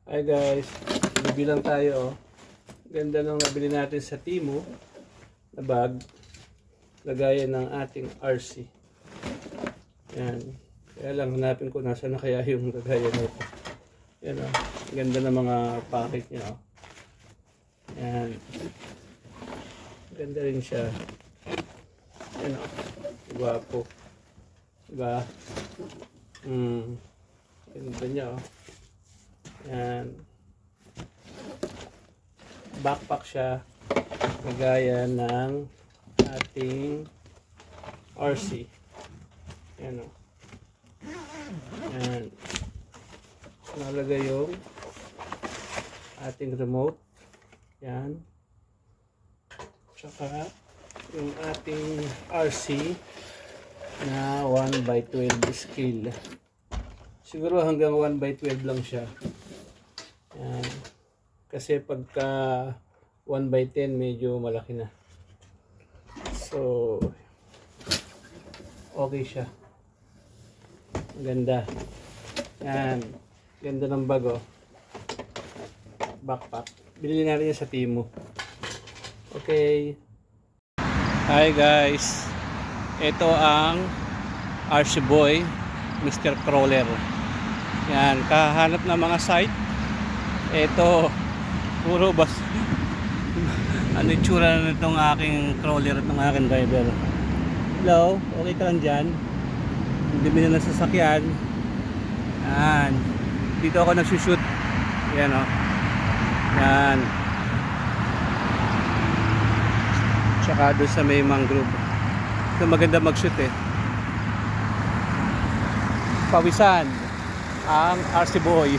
Hi guys, bibilang tayo oh. Ganda nung nabili natin sa Temu na bag. Lagayan ng ating RC. Yan. Kaya lang hanapin ko nasa na kaya yung lagayan nito. Yan oh. Ganda ng mga packet niya oh. Yan. Ganda rin siya. Yan oh. Gwapo. Diba? Ganda niya oh. Yan. Backpack siya. Kagaya ng ating RC. Yan o. Yan. Nalagay yung ating remote. Yan. Tsaka yung ating RC na 1/12 scale. Siguro hanggang 1/12 lang siya. Yan. Kasi pagka 1/10 medyo malaki na. So, okay siya. Ganda. Yan. Ganda ng bag oh. Backpack. Bilhin natin yan sa Temu. Okay. Hi guys. Ito ang RC Boy Mr. Crawler. Yan. Kahanap ng mga site. Ito, puro bas. Ano yung tsura na itong aking crawler at ng aking driver. Hello, okay ka lang dyan? Hindi mo na nasasakyan. Yan. Dito ako nagsushoot. Yan o. Yan. Tsaka doon sa may mangrove. Ito maganda mag-shoot eh. Pawisan ang RC Boy.